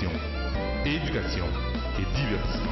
information, éducation et divertissement.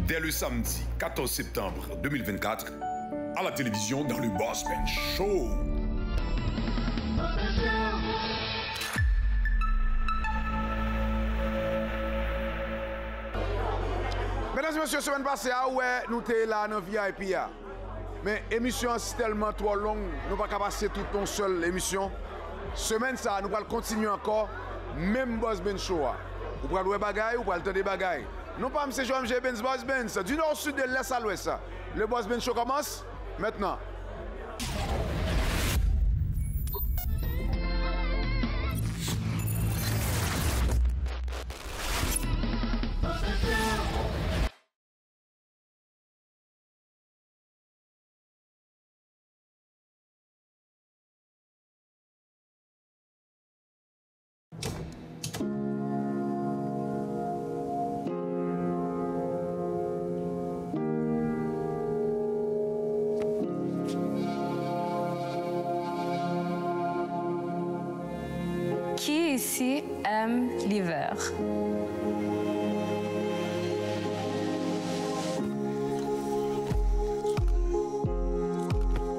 Dès le samedi 14 septembre 2024, à la télévision dans le Boss Ben Show. Mesdames et messieurs, semaine passée, nous étions là dans VIP. Mais l'émission est tellement trop longue, nous ne pouvons pas passer toute une seule émission. Semaine ça, nous allons continuer encore, même Boss Ben Show. Vous pouvez voir des bagailles, vous pouvez entendre des bagailles. Non pas M. Joël Benz, Boss Benz, du nord au sud, de l'est à l'ouest. Le Boss Ben Show commence maintenant. Qui ici aime l'hiver?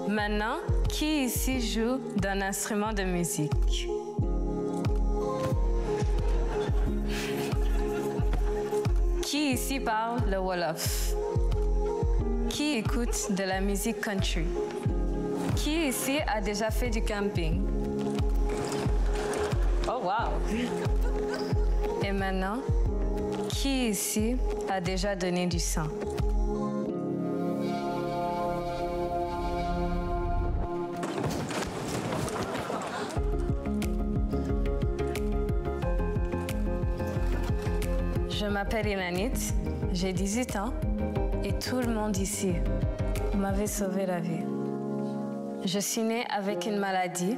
Maintenant, qui ici joue d'un instrument de musique? Qui ici parle le Wolof? Qui écoute de la musique country? Qui ici a déjà fait du camping? Oh, wow! Et maintenant, qui ici a déjà donné du sang? Je m'appelle Ilanit, j'ai 18 ans et tout le monde ici m'avait sauvé la vie. Je suis née avec une maladie,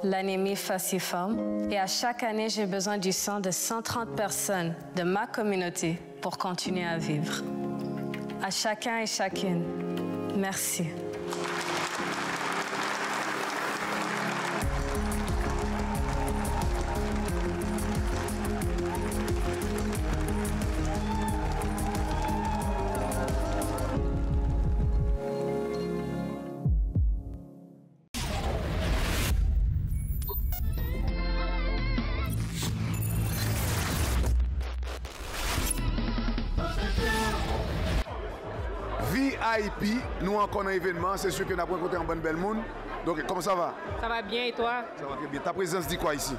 l'anémie falciforme, et à chaque année, j'ai besoin du sang de 130 personnes de ma communauté pour continuer à vivre. À chacun et chacune, merci. VIP, nous encore un événement, c'est sûr que nous avons rencontré un bon bel monde. Donc, comment ça va? Ça va bien et toi? Ça va très bien. Ta présence dit quoi ici?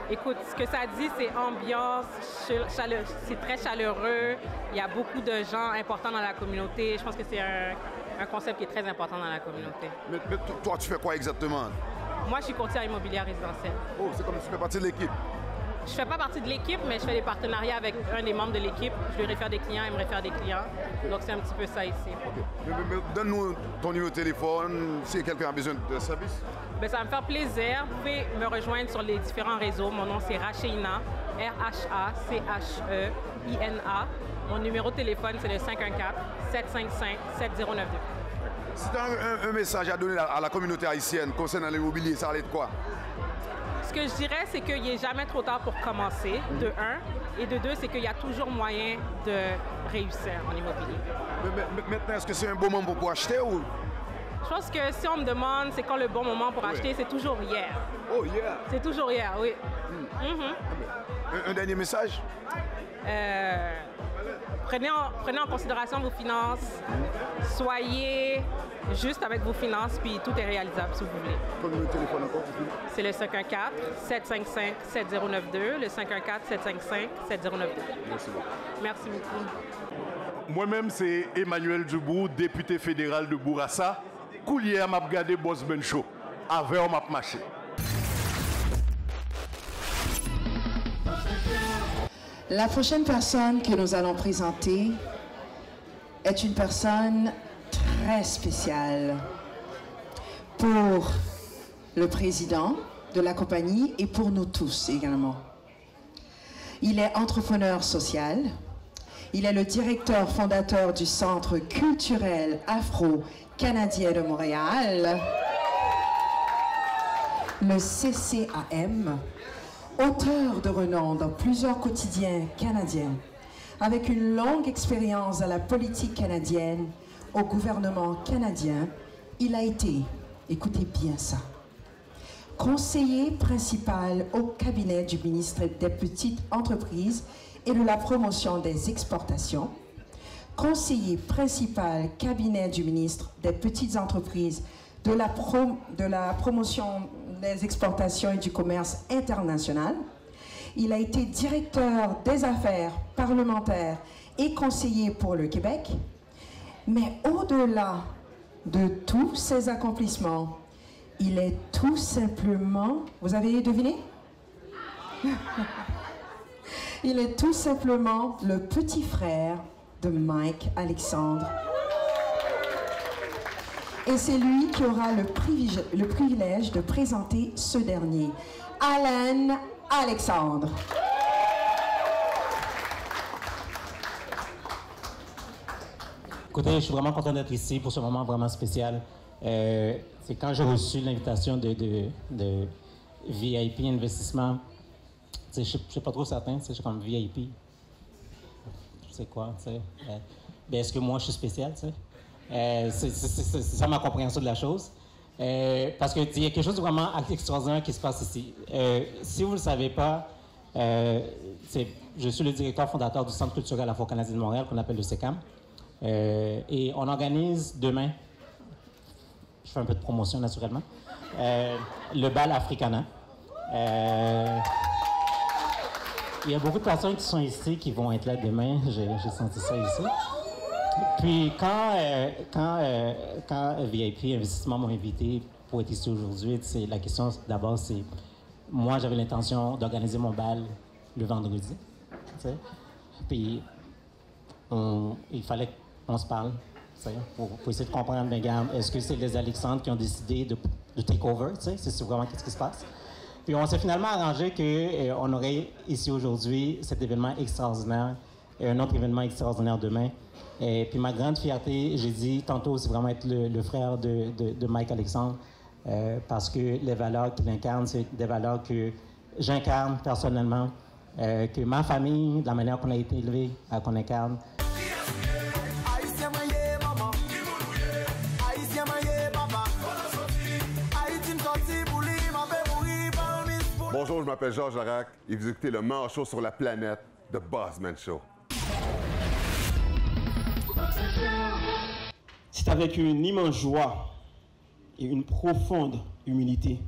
Écoute, ce que ça dit, c'est ambiance, c'est très chaleureux. Il y a beaucoup de gens importants dans la communauté. Je pense que c'est un concept qui est très important dans la communauté. Mais toi, tu fais quoi exactement? Moi, je suis courtière immobilière résidentielle. Oh, c'est comme si tu fais partie de l'équipe. je ne fais pas partie de l'équipe, mais je fais des partenariats avec un des membres de l'équipe. Je lui réfère des clients, il me réfère des clients. Donc, c'est un petit peu ça ici. OK. Mais donne-nous ton numéro de téléphone si quelqu'un a besoin de service. Bien, ça va me faire plaisir. Vous pouvez me rejoindre sur les différents réseaux. Mon nom, c'est Racheina, R-H-A-C-H-E-I-N-A. Mon numéro de téléphone, c'est le 514-755-7092. Si tu as un message à donner à la communauté haïtienne concernant l'immobilier, ça allait de quoi? Ce que je dirais, c'est qu'il n'est jamais trop tard pour commencer, de un. Et de deux, c'est qu'il y a toujours moyen de réussir en immobilier. Mais maintenant, est-ce que c'est un bon moment pour acheter ou? Je pense que si on me demande c'est quand le bon moment pour acheter, c'est toujours hier. Oh, yeah! C'est toujours hier, oui. Un dernier message? Prenez en considération vos finances. Soyez juste avec vos finances, puis tout est réalisable si vous voulez. Ton numéro de téléphone encore? C'est le 514-755-7092, le 514-755-7092. Merci beaucoup. Merci beaucoup. Moi-même, c'est Emmanuel Dubou, député fédéral de Bourassa. Coulier m'a regardé Boss Ben Show. Avec m'a marché. La prochaine personne que nous allons présenter est une personne très spéciale pour le président de la compagnie et pour nous tous également. Il est entrepreneur social. Il est le directeur fondateur du Centre culturel afro-canadien de Montréal, le CCAM, auteur de renom dans plusieurs quotidiens canadiens, avec une longue expérience à la politique canadienne, au gouvernement canadien. Il a été, écoutez bien ça, conseiller principal au cabinet du ministre des Petites Entreprises et de la promotion des exportations, conseiller principal cabinet du ministre des Petites Entreprises, de la promotion des exportations et du commerce international. Il a été directeur des affaires parlementaires et conseiller pour le Québec. Mais au-delà de tous ces accomplissements, il est tout simplement... Vous avez deviné? Il est tout simplement le petit frère de Mike Alexandre. Et c'est lui qui aura le privilège de présenter ce dernier, Alan Alexandre. Écoutez, je suis vraiment content d'être ici pour ce moment vraiment spécial. C'est quand j'ai reçu l'invitation de VIP Investissement. Je ne suis pas trop certain, je suis comme VIP. Je sais quoi, tu sais. Est-ce que moi, je suis spécial, tu sais? C'est ça ma compréhension de la chose. Parce qu'il y a quelque chose de vraiment extraordinaire qui se passe ici. Si vous ne le savez pas, je suis le directeur fondateur du Centre culturel afro-canadien de Montréal, qu'on appelle le CECAM. Et on organise demain, je fais un peu de promotion naturellement, le bal Africana. Il y a beaucoup de personnes qui sont ici qui vont être là demain. J'ai senti ça ici. Puis quand VIP Investissement m'a invité pour être ici aujourd'hui, la question d'abord c'est, moi j'avais l'intention d'organiser mon bal le vendredi. Puis il fallait qu'on se parle pour essayer de comprendre, regarde, est-ce que c'est les Alexandres qui ont décidé de take over, c'est vraiment qu'est-ce qui se passe. Puis on s'est finalement arrangé qu'on aurait ici aujourd'hui cet événement extraordinaire et un autre événement extraordinaire demain. Et puis ma grande fierté, j'ai dit tantôt, c'est vraiment être le frère de Mike Alexandre, parce que les valeurs qu'il incarne, c'est des valeurs que j'incarne personnellement, que ma famille, de la manière qu'on a été élevé, qu'on incarne. Bonjour, je m'appelle Georges Larac et vous écoutez le meilleur show sur la planète, The Bossman Show. C'est avec une immense joie et une profonde humilité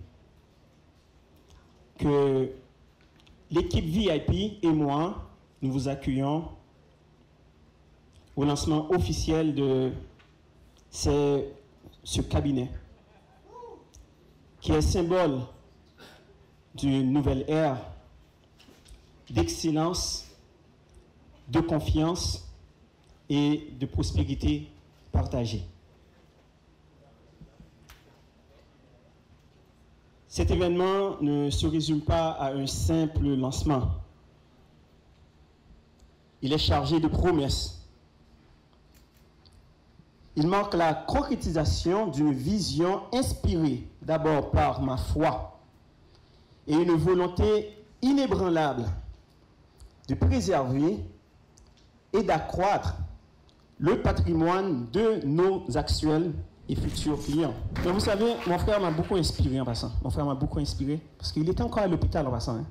que l'équipe VIP et moi, nous vous accueillons au lancement officiel de ce cabinet qui est symbole d'une nouvelle ère d'excellence, de confiance et de prospérité partagée. Cet événement ne se résume pas à un simple lancement. Il est chargé de promesses. Il marque la concrétisation d'une vision inspirée d'abord par ma foi et une volonté inébranlable de préserver et d'accroître le patrimoine de nos actuels et futurs clients. Mais vous savez, mon frère m'a beaucoup inspiré en passant. Mon frère m'a beaucoup inspiré parce qu'il était encore à l'hôpital en passant. Hein.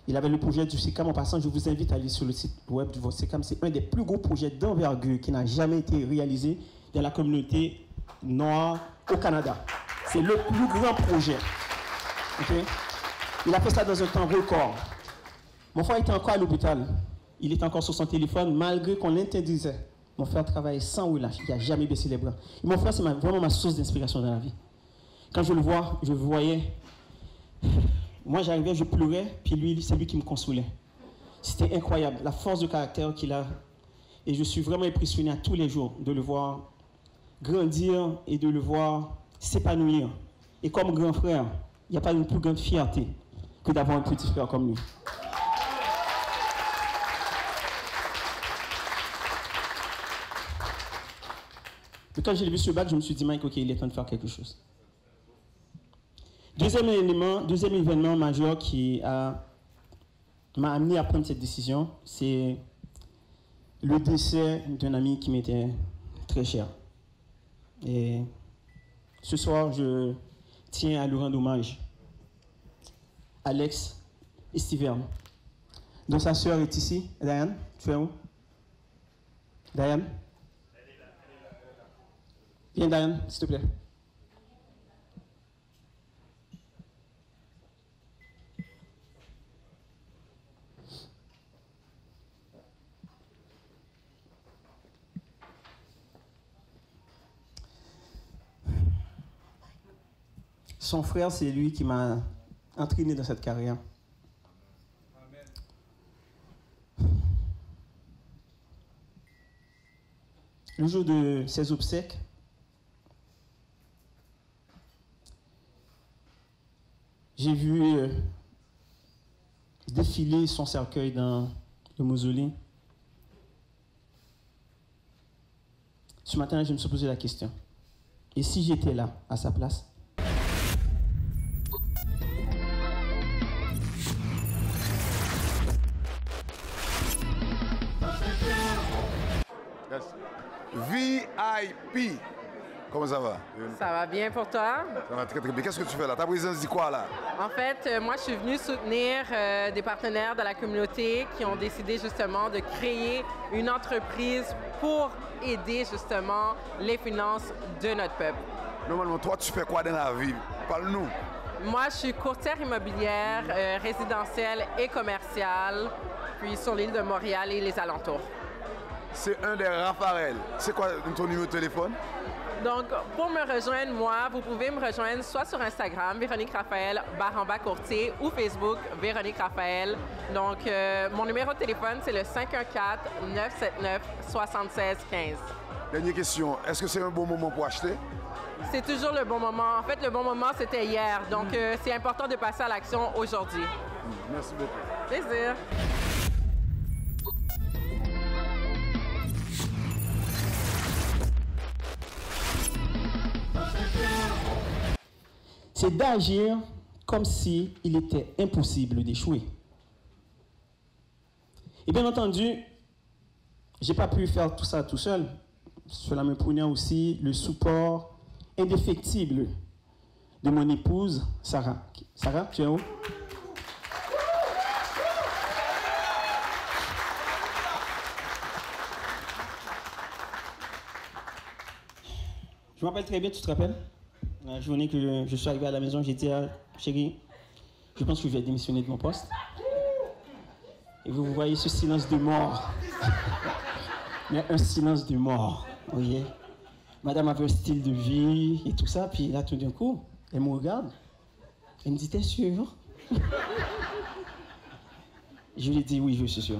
Il avait le projet du SECAM en passant. Je vous invite à aller sur le site web du SECAM. C'est un des plus gros projets d'envergure qui n'a jamais été réalisé dans la communauté noire au Canada. C'est le plus grand projet. Okay? Il a fait ça dans un temps record. Mon frère était encore à l'hôpital. Il était encore sur son téléphone malgré qu'on l'interdisait. Mon frère travaillait sans relâche. Il n'a jamais baissé les bras. Et mon frère, c'est vraiment ma source d'inspiration dans la vie. Quand je le vois, je le voyais. Moi, j'arrivais, je pleurais, puis lui, c'est lui qui me consolait. C'était incroyable, la force de caractère qu'il a. Et je suis vraiment impressionné à tous les jours de le voir grandir et de le voir s'épanouir. Et comme grand frère, il n'y a pas une plus grande fierté que d'avoir un petit frère comme lui. Et quand j'ai vu ce bac, je me suis dit, Mike, ok, il est temps de faire quelque chose. Deuxième événement majeur qui m'a amené à prendre cette décision, c'est le décès d'un ami qui m'était très cher. Et ce soir, je tiens à lui rendre hommage. Alex Estiverne, dont sa sœur est ici. Diane, tu es où? Diane? Viens, Diane, s'il te plaît. Son frère, c'est lui qui m'a entraîné dans cette carrière. Le jour de ses obsèques, j'ai vu défiler son cercueil dans le mausolée. Ce matin, je me suis posé la question. Et si j'étais là, à sa place? VIP. Comment ça va? Ça va bien pour toi? Ça va très très bien. Qu'est-ce que tu fais là? Ta présence dit quoi là? En fait, moi je suis venue soutenir des partenaires de la communauté qui ont décidé justement de créer une entreprise pour aider justement les finances de notre peuple. Normalement, toi tu fais quoi dans la vie? Parle-nous. Moi je suis courtière immobilière, résidentielle et commerciale, puis sur l'île de Montréal et les alentours. C'est un des Raphaël. C'est quoi ton numéro de téléphone? Donc, pour me rejoindre, moi, vous pouvez me rejoindre soit sur Instagram, Véronique Raphaël, /courtier, ou Facebook, Véronique Raphaël. Donc, mon numéro de téléphone, c'est le 514-979-7615. Dernière question, est-ce que c'est un bon moment pour acheter? C'est toujours le bon moment. En fait, le bon moment, c'était hier. Donc, c'est important de passer à l'action aujourd'hui. Merci beaucoup. Plaisir. C'est d'agir comme s'il était impossible d'échouer. Et bien entendu, je n'ai pas pu faire tout ça tout seul. Cela me prenait aussi le support indéfectible de mon épouse, Sarah. Sarah, tu es où? Je m'appelle très bien, tu te rappelles? La journée que je suis arrivé à la maison, j'ai dit à chérie, je pense que je vais démissionner de mon poste. Et vous voyez ce silence de mort. Mais un silence de mort, vous voyez. Madame avait un style de vie et tout ça, puis là, tout d'un coup, elle me regarde. Elle me dit, t'es sûr? Je lui ai dit oui, je suis sûr.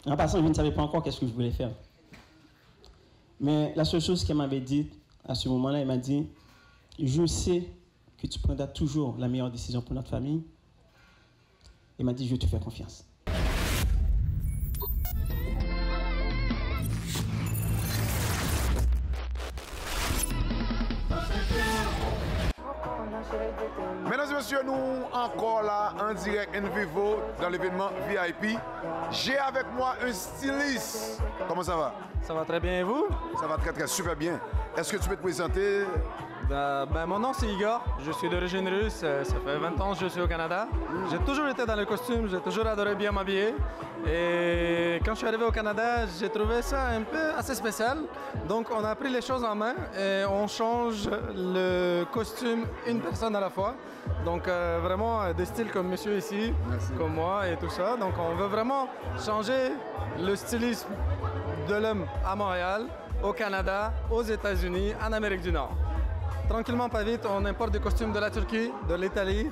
En passant, je ne savais pas encore qu'est-ce que je voulais faire. Mais la seule chose qu'elle m'avait dit à ce moment-là, elle m'a dit, je sais que tu prendras toujours la meilleure décision pour notre famille. Elle m'a dit, je te fais confiance. Mesdames et messieurs, nous encore là en direct in vivo dans l'événement VIP. J'ai avec moi un styliste. Comment ça va? Ça va très bien et vous? Ça va très super bien. Est-ce que tu peux te présenter? Mon nom c'est Igor, je suis d'origine russe, ça fait 20 ans que je suis au Canada. J'ai toujours été dans le costume, j'ai toujours adoré bien m'habiller. Et quand je suis arrivé au Canada, j'ai trouvé ça un peu assez spécial. Donc on a pris les choses en main et on change le costume une personne à la fois. Donc vraiment des styles comme monsieur ici, comme moi et tout ça. Donc on veut vraiment changer le stylisme de l'homme à Montréal, au Canada, aux États-Unis, en Amérique du Nord. Tranquillement, pas vite, on importe des costumes de la Turquie, de l'Italie.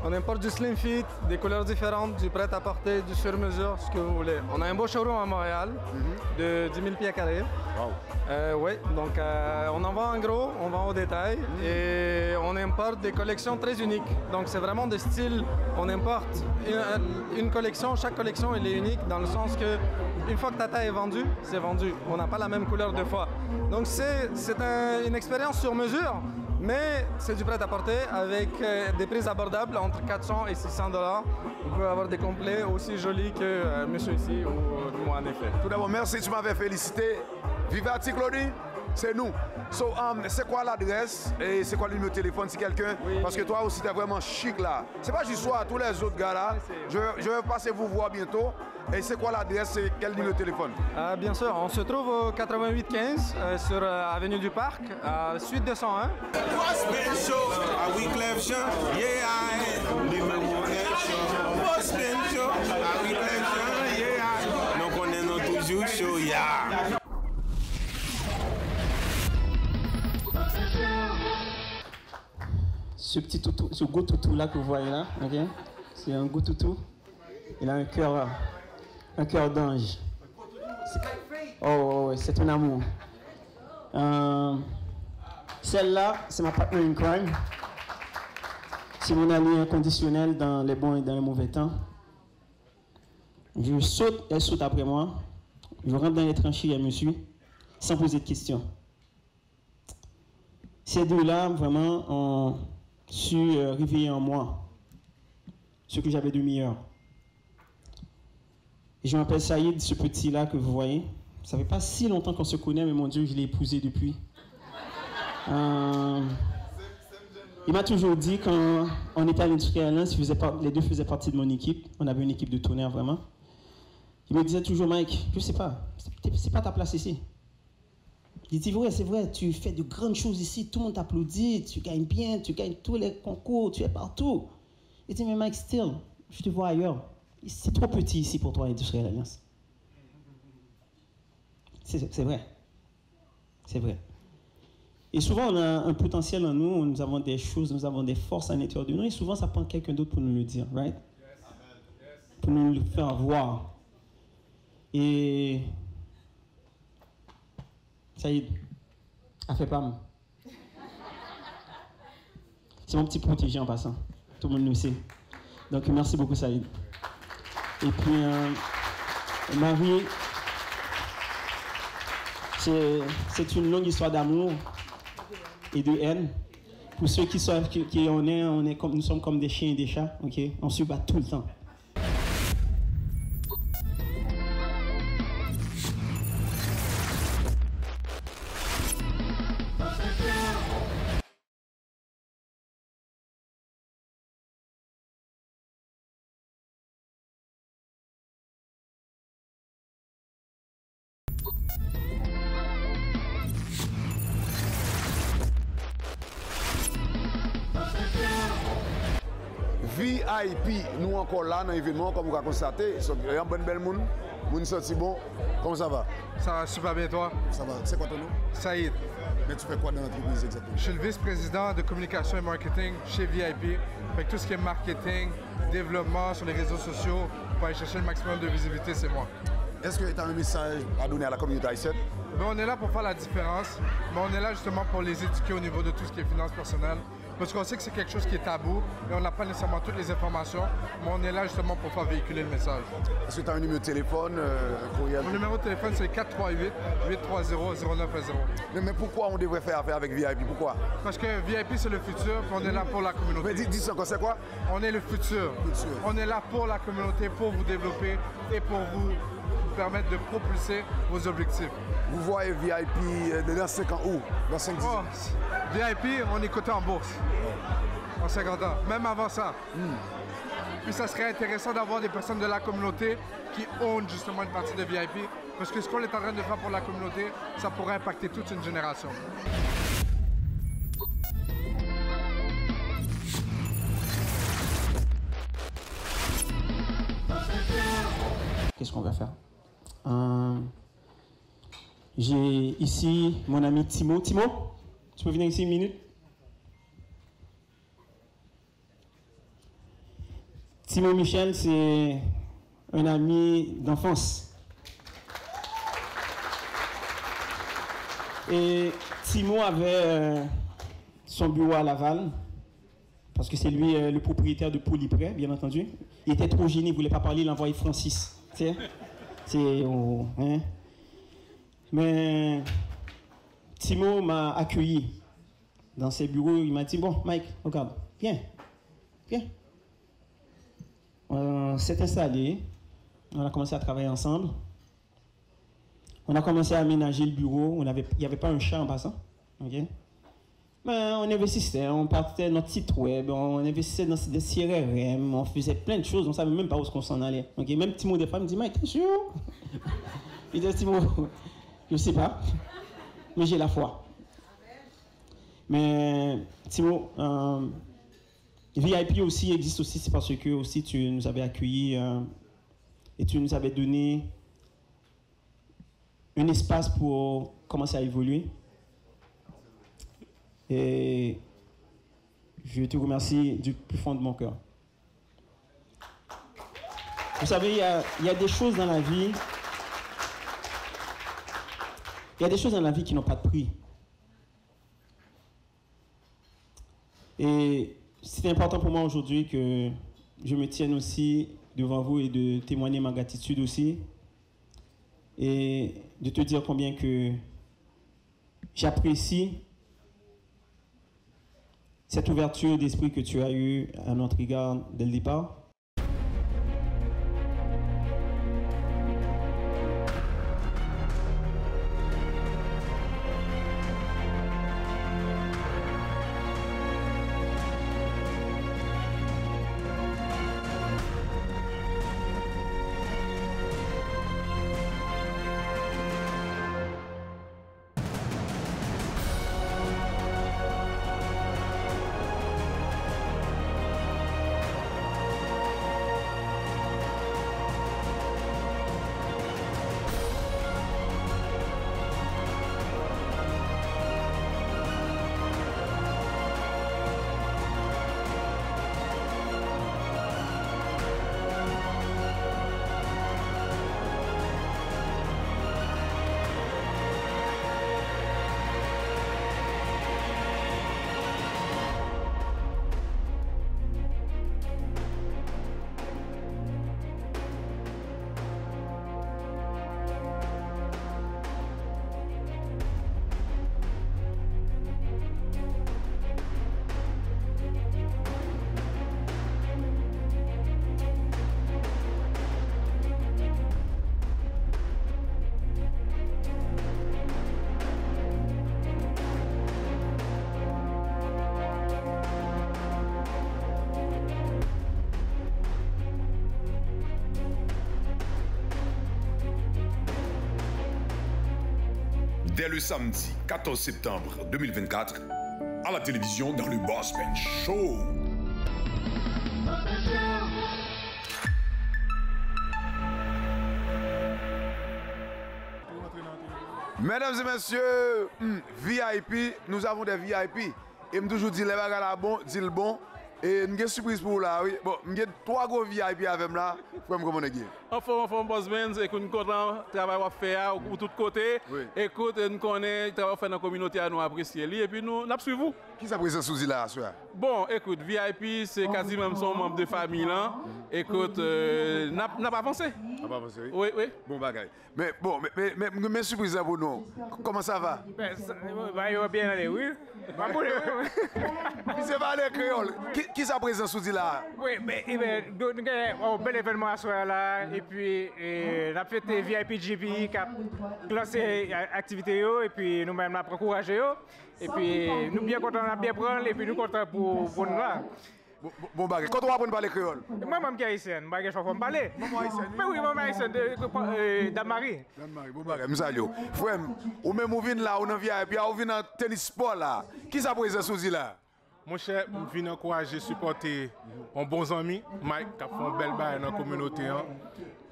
On importe du slim fit, des couleurs différentes, du prêt-à-porter, du sur-mesure, ce que vous voulez. On a un beau showroom à Montréal de 10 000 pieds carrés. Oui, donc on en vend en gros, on vend au détail et on importe des collections très uniques. Donc c'est vraiment des styles, on importe une collection, chaque collection elle est unique dans le sens que une fois que ta taille est vendue, c'est vendu. On n'a pas la même couleur deux fois. Donc c'est une expérience sur mesure. Mais c'est du prêt-à-porter avec des prix abordables entre 400 et 600 $. Vous pouvez avoir des complets aussi jolis que monsieur ici ou moi en effet. Tout d'abord, merci, tu m'avais félicité. Vivati Claudine, c'est nous. So, c'est quoi l'adresse et c'est quoi le numéro de téléphone si quelqu'un... Parce que toi aussi, tu es vraiment chic là. C'est pas juste toi, tous les autres gars là. Je vais passer vous voir bientôt. Et c'est quoi l'adresse et quel numéro de téléphone? Bien sûr, on se trouve au 8815 sur Avenue du Parc, suite 201. Ce petit toutou, ce gros toutou là que vous voyez là, okay? C'est un gros toutou. Il a un cœur d'ange. Oh, c'est un amour. Celle-là, c'est ma partner in crime. C'est mon ami inconditionnel dans les bons et dans les mauvais temps. Je saute, elle saute après moi. Je rentre dans les tranchées, elle me suit, sans poser de questions. Ces deux-là, vraiment, ont su réveiller en moi ce que j'avais de meilleur. Et je m'appelle Saïd, ce petit-là que vous voyez. Ça fait pas si longtemps qu'on se connaît, mais mon Dieu, je l'ai épousé depuis. Il m'a toujours dit, quand on était à l'Industrie Alliance, les deux faisaient partie de mon équipe. On avait une équipe de tonnerre, vraiment. Il me disait toujours, Mike, je sais pas, c'est pas ta place ici. Il dit, ouais, c'est vrai, tu fais de grandes choses ici, tout le monde t'applaudit, tu gagnes bien, tu gagnes tous les concours, tu es partout. Il dit, mais Mike, still, je te vois ailleurs. C'est trop petit ici pour toi, Industrial Alliance. C'est vrai. C'est vrai. Et souvent, on a un potentiel en nous, nous avons des choses, nous avons des forces à l'intérieur de nous, et souvent, ça prend quelqu'un d'autre pour nous le dire, right? Pour nous le faire voir. Et Saïd, a fait pas. C'est mon petit protégé en passant. Tout le monde le sait. Donc, merci beaucoup, Saïd. Et puis, Marie, c'est une longue histoire d'amour et de haine. Pour ceux qui savent qui on est comme, nous sommes comme des chiens et des chats, ok? On se bat tout le temps. VIP, nous encore là dans l'événement, comme vous avez constaté. Il y a un bon bel monde, monde senti bon. Comment ça va? Ça va super bien, toi? Ça va. C'est quoi ton nom? Saïd. Mais tu fais quoi dans l'entreprise exactement? Je suis le vice-président de communication et marketing chez VIP. Fait que tout ce qui est marketing, développement sur les réseaux sociaux, pour aller chercher le maximum de visibilité, c'est moi. Est-ce que tu as un message à donner à la communauté haïtienne? Ben, on est là pour faire la différence, mais on est là justement pour les éduquer au niveau de tout ce qui est finances personnelles. Parce qu'on sait que c'est quelque chose qui est tabou et on n'a pas nécessairement toutes les informations, mais on est là justement pour faire véhiculer le message. Est-ce que tu as un numéro de téléphone, courriel? Mon numéro de téléphone, c'est 438-830-0910. Mais pourquoi on devrait faire affaire avec VIP? Pourquoi? Parce que VIP, c'est le futur, puis on est là pour la communauté. Mais dis ça, c'est quoi? On est le futur. On est là pour la communauté, pour vous développer et pour vous permettre de propulser vos objectifs. Vous voyez VIP dans 5 ans où? Dans 5-10 ans? VIP, on est coté en bourse. En 50 ans, même avant ça. Puis ça serait intéressant d'avoir des personnes de la communauté qui ont justement une partie de VIP. Parce que ce qu'on est en train de faire pour la communauté, ça pourrait impacter toute une génération. Qu'est-ce qu'on va faire? J'ai ici mon ami Timo. Timo, tu peux venir ici une minute? Timo Michel, c'est un ami d'enfance. Et Timo avait son bureau à Laval, parce que c'est lui le propriétaire de Polyprêt, bien entendu. Il était trop gêné, il ne voulait pas parler, il a envoyé Francis. Tu sais, hein? Mais Timo m'a accueilli dans ses bureaux. Il m'a dit, bon, Mike, regarde, viens. On s'est installé, on a commencé à travailler ensemble. On a commencé à aménager le bureau. Il n'y avait pas un chat en passant. Okay? Mais on investissait, on partait notre site web, on investissait dans des CRM, on faisait plein de choses, on ne savait même pas où on s'en allait. Okay? Même Timo, des fois, me dit, Mike, t'es sûr? Il dit, Timo, je ne sais pas, mais j'ai la foi. Mais Timo, VIP aussi existe aussi, c'est parce que aussi tu nous avais accueillis et tu nous avais donné un espace pour commencer à évoluer. Et je te remercie du plus fond de mon cœur. Vous savez, il y a des choses dans la vie. Il y a des choses dans la vie qui n'ont pas de prix. Et c'est important pour moi aujourd'hui que je me tienne aussi devant vous et de témoigner ma gratitude aussi. Et de te dire combien que j'apprécie cette ouverture d'esprit que tu as eue à notre égard dès le départ. Dès le samedi 14 septembre 2024, à la télévision dans le Boss Bench Show. Mesdames et messieurs, VIP, nous avons des VIP. Et je toujours dit les bagages là bon, dit le bon. Et nous avons une surprise pour vous là, oui. Bon, nous avons 3 gros VIP avec moi là. Faut me comment on est. Enfin, boss Ben, écoute, nous content travail à faire de tous côtés. Écoute, nous connaissons le travail à faire dans la communauté à nous apprécier. Et puis nous suivons vous. Qui ça présent sous là, soir? Bon, écoute, VIP, c'est quasiment son membre de famille là. Écoute, n'a pas avancé. N'a pas avancé, oui? Oui, oui. Bon bagaille. Mais bon, mais surprise pour nous. Comment ça va? Il va bien aller, oui. Qui c'est pas les créoles? Qui ça présent sous là? Oui, mais nous avons un bel événement à soir là. Et puis, on a fait des VIP GP qui a lancé l'activité. Et puis, nous-mêmes, on a encouragé. Et puis, nous bien contents, on a bien prendre. Et puis, nous contents pour nous là. Bon bagage, quand on va apprendre à parler créole? Moi-même qui est haïtienne, je vais pas parler. Maman haïtienne? Mais oui, maman haïtienne d'Anne-Marie. D'Anne-Marie, bon bagage, m'salio. Frère, ou même ou vient là, ou dans VIP, ou vient dans tennis sport là. Qui ça présent sous là? Mon cher, je viens encourager, supporter un bon ami, Mike, qui a fait un bel bail dans la communauté.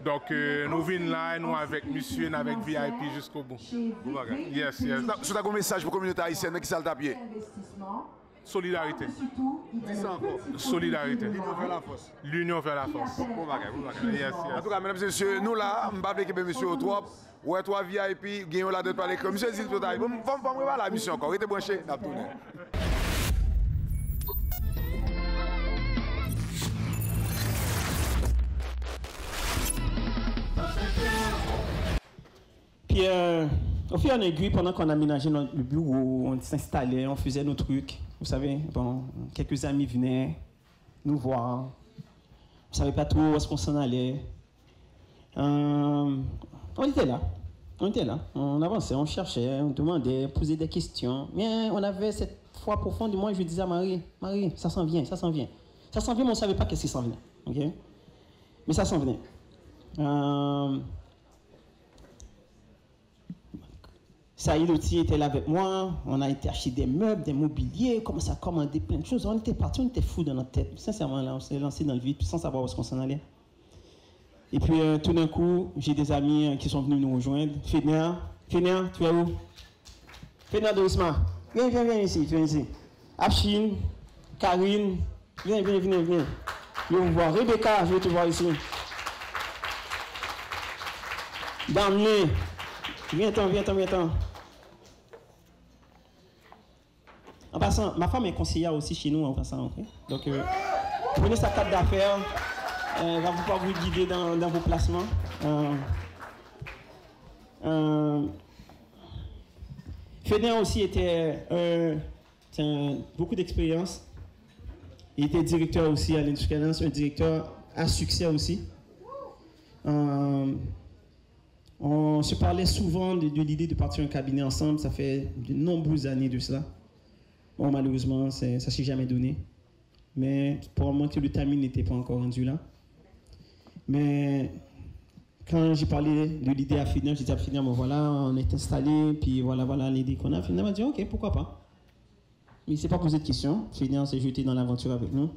Donc, nous venons là, nous avec monsieur, avec VIP jusqu'au bout. Bon bagage. Yes, yes. C'est un message pour la communauté haïtienne qui s'est tapé. Solidarité. Dis ça encore. Solidarité. L'union fait la force. L'union fait la force. Bon bagage, bon bagage. Yes, yes. En tout cas, mesdames et messieurs, nous là, je ne vais pas équiper monsieur au trop. Ouais, toi VIP, gagnons là de parler comme monsieur Zil Total. Bon, me préparer la mission encore. Restez branchés, n'a tourné. Puis, au fil en aiguille, pendant qu'on aménageait le bureau, on s'installait, on faisait nos trucs. Vous savez, bon, quelques amis venaient nous voir. On ne savait pas trop où est-ce qu'on s'en allait. On était là. On avançait, on cherchait, on demandait, posait des questions. Mais on avait cette foi profonde. Moi, je disais à Marie, ça s'en vient. Ça s'en vient, mais on ne savait pas qu'est-ce qui s'en venait. Okay? Mais ça s'en venait. Saïd aussi était là avec moi. On a été acheter des meubles, des mobiliers, commencé à commander plein de choses. On était partis, on était fous dans notre tête. Sincèrement, là, on s'est lancé dans le vide sans savoir où est-ce qu'on s'en allait. Et puis, tout d'un coup, j'ai des amis qui sont venus nous rejoindre. Fénia, tu es où? Fénia de Ousma. Viens ici. Afshin, Karine, viens. Je vais vous voir. Rebecca, je vais te voir ici. Damné, viens-t'en. En passant, ma femme est conseillère aussi chez nous en passant. Okay? Donc, prenez sa carte d'affaires. Elle va pouvoir vous guider dans vos placements. Fédéan aussi était beaucoup d'expérience. Il était directeur aussi à l'Industrial, un directeur à succès aussi. On se parlait souvent de l'idée de partir un cabinet ensemble. Ça fait de nombreuses années de cela. Bon, malheureusement, ça ne s'est jamais donné. Mais pour moi, que le timing n'était pas encore rendu là. Mais quand j'ai parlé de l'idée à Fédéan, j'ai dit à Fédéan, bon voilà, on est installé, puis voilà l'idée qu'on a. Fédéan m'a dit, ok, pourquoi pas. Mais il ne s'est pas posé de questions. Fédéan s'est jeté dans l'aventure avec nous.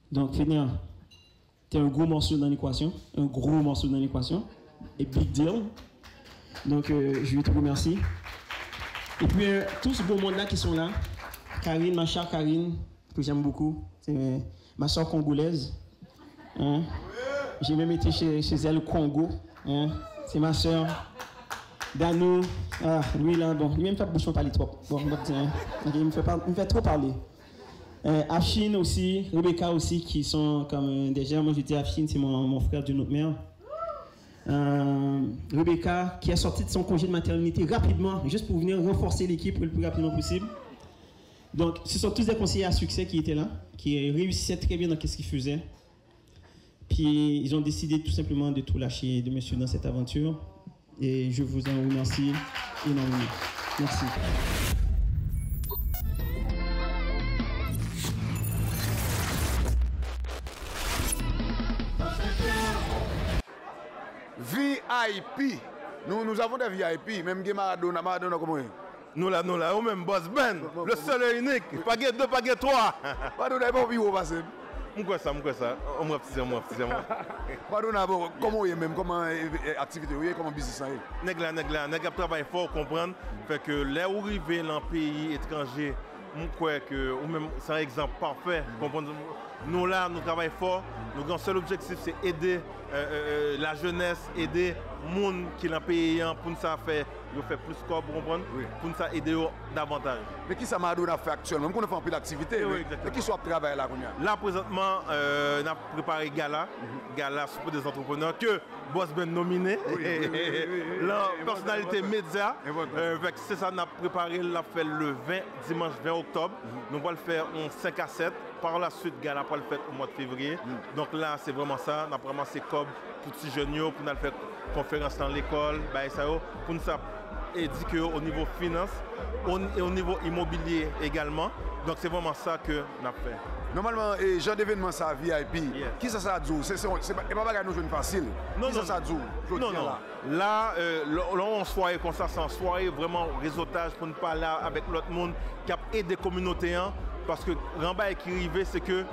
Donc, Fédéan, tu es un gros morceau dans l'équation. Et big deal. Donc, je lui te remercie. Et puis, tous ce beau monde-là qui sont là. Karine, ma chère Karine, que j'aime beaucoup. C'est ma soeur congolaise. Hein? J'ai même été chez elle au Congo. Hein? C'est ma soeur. Danou. Ah, lui là, bon, lui même fait bouchon parler trop. Bon, hein? Il me fait trop parler. Afshin aussi, Rebecca aussi, qui sont comme déjà, moi je dis Afshin, c'est mon frère d'une autre mère. Rebecca, qui est sortie de son congé de maternité rapidement, juste pour venir renforcer l'équipe le plus rapidement possible. Donc, ce sont tous des conseillers à succès qui étaient là, qui réussissaient très bien dans ce qu'ils faisaient. Puis, ils ont décidé tout simplement de tout lâcher de monsieur dans cette aventure. Et je vous en remercie énormément. Merci. VIP. Nous avons des VIP, même Maradona comment est? Nous là, ou même Boss Ben, le seul et unique, pas deux, pas trois. Maradona, pas oublié où passer. Moi ça. On m'a baptisé moi. Maradona, comment est même, comment activité, comment business est? Nèg travaille fort comprendre, fait que là où arriver dans le pays étranger, je crois que c'est un exemple parfait. Nous là, nous travaillons fort. Notre seul objectif, c'est aider la jeunesse, aider les gens qui ont payé pour nous faire plus de corps, pour nous aider davantage. Mais qui ça m'a fait actuellement? Nous avons fait un peu d'activité. Mais qui soit travail là? Là, présentement, on a préparé Gala. Gala pour des entrepreneurs que Boss Ben nominé. La personnalité média. C'est ça, on a préparé, on l'a fait le dimanche 20 octobre. Nous allons le faire en 5 à 7. Par la suite, Gala va le faire au mois de février. Donc là, c'est vraiment ça. On a vraiment ces cob pour les jeunes, pour nous faire conférence dans l'école, pour nous éduquer au niveau finance et au niveau immobilier également. Donc c'est vraiment ça que nous avons fait. Normalement, genre d'événement ça VIP, qui ça dit? C'est pas nous jouer facile. Non, qui ça dit? Non. Là, on soirée comme ça, c'est une soirée vraiment réseautage pour nous parler avec l'autre monde qui a aidé les communautés. Parce que Ramba qui arrive, c'est que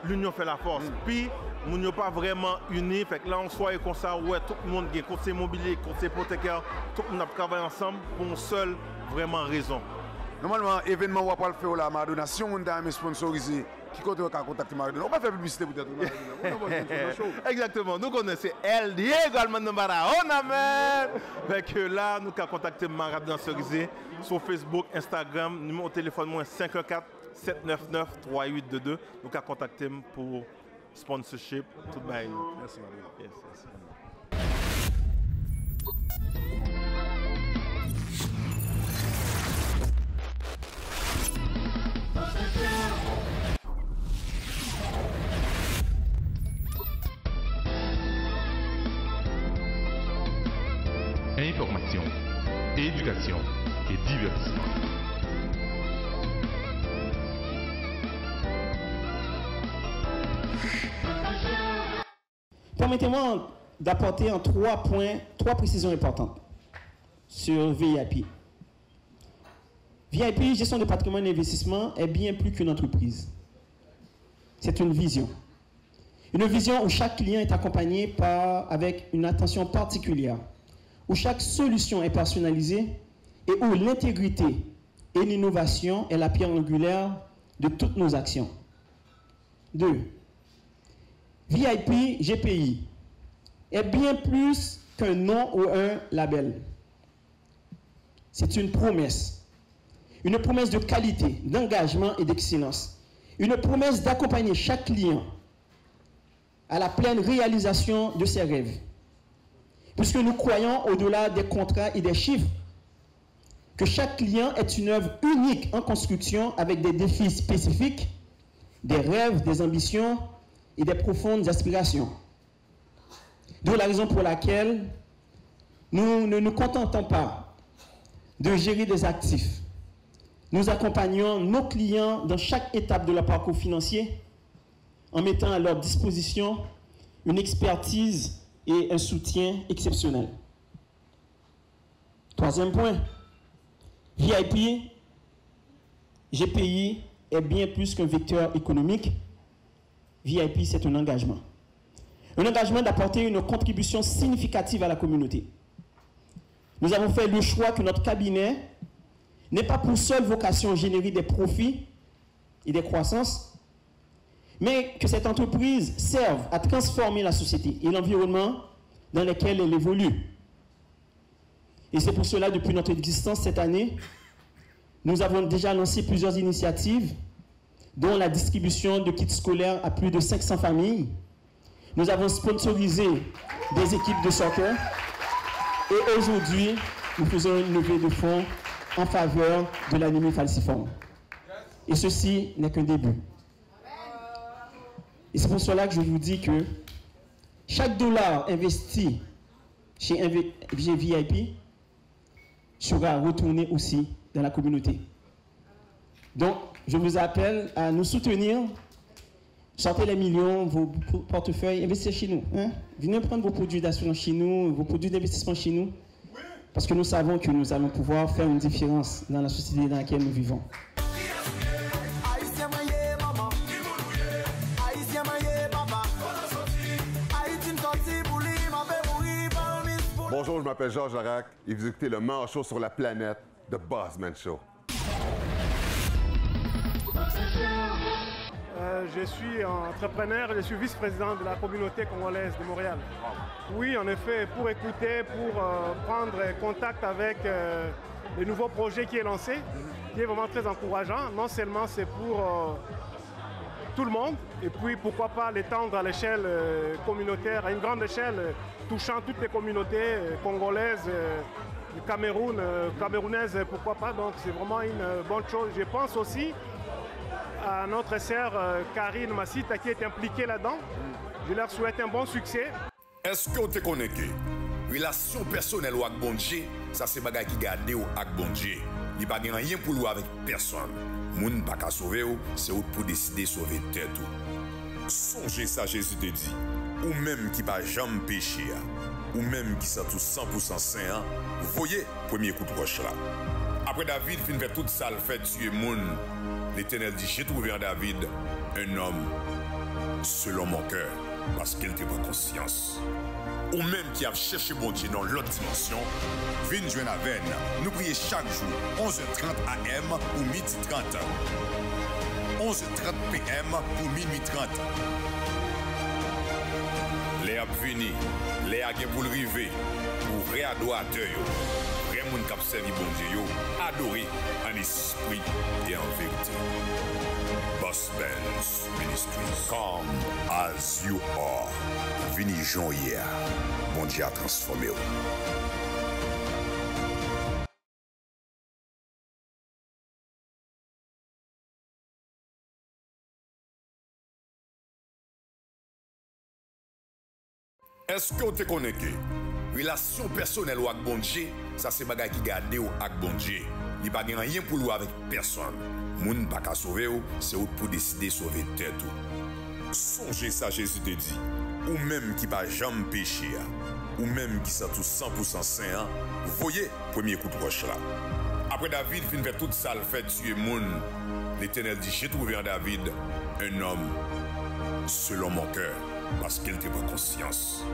l'union fait la force. Puis, nous ne sommes pas vraiment unis. Fait que là, on soit comme ça, ouais, tout le monde a un conseil immobilier, conseil hypothécaire, tout le monde a travaillé ensemble pour une seule vraiment raison. Normalement, l'événement, on va pas le faire la Madonna. Si on a sponsorisé, qui compte contacter Madonna, on va faire publicité peut-être. Exactement. Nous connaissons El Diego Almano Barahona, man. Fait que là, nous avons contacté Madonna sponsorisé sur Facebook, Instagram, numéro de téléphone 514 799 3822. Nous avons contacté pour sponsorship, tout le monde. Merci, Madonna. Information, éducation et divertissement. Permettez-moi d'apporter en 3 points, 3 précisions importantes sur VIP. VIP, gestion de patrimoine et investissement, est bien plus qu'une entreprise. C'est une vision. Une vision où chaque client est accompagné avec une attention particulière, où chaque solution est personnalisée et où l'intégrité et l'innovation est la pierre angulaire de toutes nos actions. 2. VIP GPI est bien plus qu'un nom ou un label. C'est une promesse de qualité, d'engagement et d'excellence. Une promesse d'accompagner chaque client à la pleine réalisation de ses rêves. Puisque nous croyons, au-delà des contrats et des chiffres, que chaque client est une œuvre unique en construction avec des défis spécifiques, des rêves, des ambitions et des profondes aspirations. D'où la raison pour laquelle nous ne nous contentons pas de gérer des actifs. Nous accompagnons nos clients dans chaque étape de leur parcours financier en mettant à leur disposition une expertise et un soutien exceptionnel. 3e point, VIP, GPI est bien plus qu'un vecteur économique. VIP, c'est un engagement. Un engagement d'apporter une contribution significative à la communauté. Nous avons fait le choix que notre cabinet n'est pas pour seule vocation générer des profits et des croissances, mais que cette entreprise serve à transformer la société et l'environnement dans lequel elle évolue. Et c'est pour cela, depuis notre existence cette année, nous avons déjà lancé plusieurs initiatives, dont la distribution de kits scolaires à plus de 500 familles. Nous avons sponsorisé des équipes de soccer. Et aujourd'hui, nous faisons une levée de fonds en faveur de l'anémie falciforme. Et ceci n'est qu'un début. Et c'est pour cela que je vous dis que chaque dollar investi chez VIP sera retourné aussi dans la communauté. Donc, je vous appelle à nous soutenir. Sortez les millions, vos portefeuilles, investissez chez nous. Hein? Venez prendre vos produits d'assurance chez nous, vos produits d'investissement chez nous. Parce que nous savons que nous allons pouvoir faire une différence dans la société dans laquelle nous vivons. Bonjour, je m'appelle Georges Larac et vous écoutez le meilleur show sur la planète, The Bossman Show. je suis entrepreneur, je suis vice-président de la communauté congolaise de Montréal. Oui, en effet, pour écouter, pour prendre contact avec le nouveau projet qui est lancé, qui est vraiment très encourageant. Non seulement c'est pour tout le monde, et puis pourquoi pas l'étendre à l'échelle communautaire, à une grande échelle, touchant toutes les communautés congolaises, du Cameroun, camerounaises, pourquoi pas. Donc c'est vraiment une bonne chose. Je pense aussi à notre sœur Karine Massita qui est impliquée là-dedans. Je leur souhaite un bon succès. Est-ce que vous te connectez? Relation personnelle avec bon Dieu, ça c'est bagay qui garde avec bon Dieu. Il n'y a pas rien pour lui avec personne. Moun pas qu'à sauver ou, c'est ou pour décider de sauver tête ou. Songez ça, Jésus te dit. Ou même qui pas jamais péché, ou même qui sont tout 100% saint, voyez premier coup de roche là. Après David fin fait tout ça, le fait tuer moun. L'Éternel dit, j'ai trouvé en David un homme selon mon cœur, parce qu'il était en conscience. Ou même qui a cherché bon Dieu dans l'autre dimension, viens joindre avec nous prier chaque jour, 11h30 AM ou midi 30. 11h30 PM ou minuit 30. Les ap vini, les a pour le river, pour vrai adorateur, vrai moun k'ap servi bon Dieu, adoré en esprit et en vérité. Boss Benz Ministries, come as you are. Vini Jean hier, bon Dieu a transformé. Est-ce que vous te connectez? Relation personnelle avec bon Dieu, ça c'est bagay qui garde avec bon Dieu. Il n'y a pas rien pour lui avec personne. Moun pas qu'à sauver ou, c'est ou pour décider de sauver tête ou. Songez ça, Jésus te dit. Ou même qui pas jamais péché, ou même qui sont tout 100% saint, voyez premier coup de roche là. Après David fin fait tout ça, le fait tuer moun. L'Éternel dit, j'ai trouvé en David un homme selon mon cœur, parce qu'il était en conscience.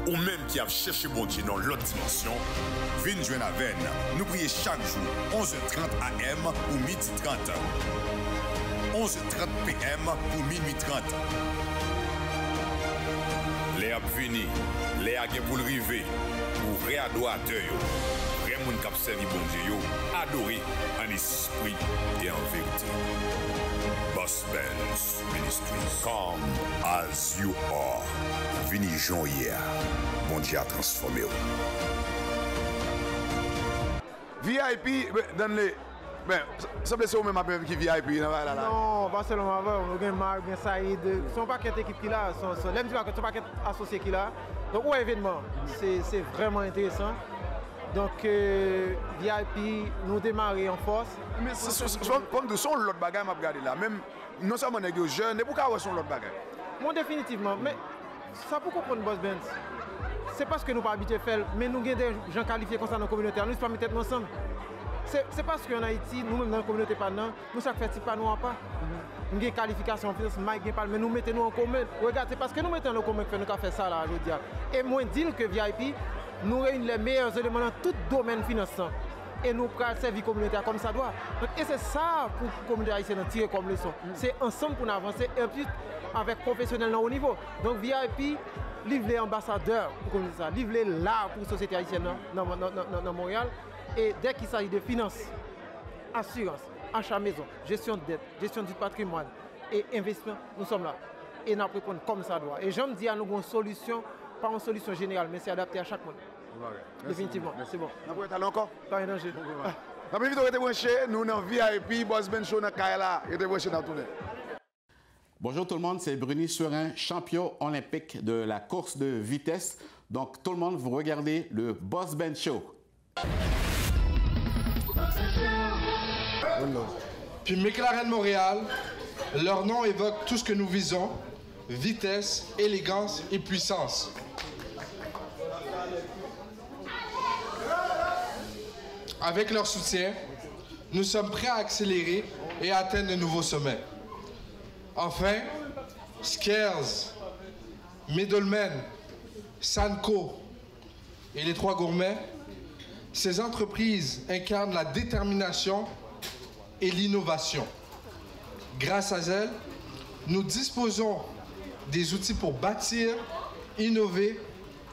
Ou même qui a cherché bon Dieu dans l'autre dimension, viens joindre avec nous prier chaque jour, 11h30 AM ou midi 30. 11h30 PM ou minuit 30. Les ap vini, les a pour le river, pour vrai adorateur, vrai moun k'ap servi bon Dieu, adoré en esprit et en vérité. Boss Benz Ministries, come as you are. Vini Jean hier, bon Dieu a transformé. VIP, dans les. Ben, ça me laisse au même appel qui VIP. Non, pas seulement avant, on a Marc, bien Saïd, son paquet d'équipe qui là, son paquet associé qui là. Donc, ouais, événement, c'est vraiment intéressant. Donc, VIP, nous démarrer en force. Mais comme de son l'autre bagage, m'a regardé là. Même, non seulement les jeunes, mais pourquoi son l'autre bagage? Moi, définitivement. Mais ça pour comprendre Boss Benz. C'est parce que nous pas habitués à faire, mais nous avons des gens qualifiés comme ça dans la communauté. Nous ne sommes pas mettre ensemble. C'est parce qu'en Haïti, nous-mêmes dans la communauté, nous ça fait pas nous en pas. Nous avons des qualifications, mais nous mettons nous en commun. Regarde, c'est parce que nous mettons en commun que nous avons fait ça là, je veux dire. Et moi, je dis que VIP, nous réunissons les meilleurs éléments dans tout domaine financier. Et nous prenons servir la communauté comme ça doit. Donc, et c'est ça pour la communauté haïtienne tirer comme leçon. C'est ensemble pour nous avancer et puis avec professionnels au haut niveau. Donc VIP, livre les ambassadeurs pour comme ça, livre les là pour la société haïtienne dans Montréal. Et dès qu'il s'agit de finances, assurance, achat maison, gestion de dette, gestion du patrimoine et investissement, nous sommes là. Et nous répondons comme ça doit. Et je me dis à nous une solution, pas une solution générale, mais c'est adapté à chaque monde. Définitivement, c'est bon. Vous avez encore? Pas un danger. Nous avons été branchés, nous dans VIP, Boss Benz Show dans Kaila, et branchés dans tout le monde. Bonjour tout le monde, c'est Bruni Serin, champion olympique de la course de vitesse. Donc tout le monde, vous regardez le Boss Benz Show. Puis McLaren Montréal, leur nom évoque tout ce que nous visons, vitesse, élégance et puissance. Avec leur soutien, nous sommes prêts à accélérer et à atteindre de nouveaux sommets. Enfin, Scares, Middleman, Sanco et les Trois Gourmets, ces entreprises incarnent la détermination et l'innovation. Grâce à elles, nous disposons des outils pour bâtir, innover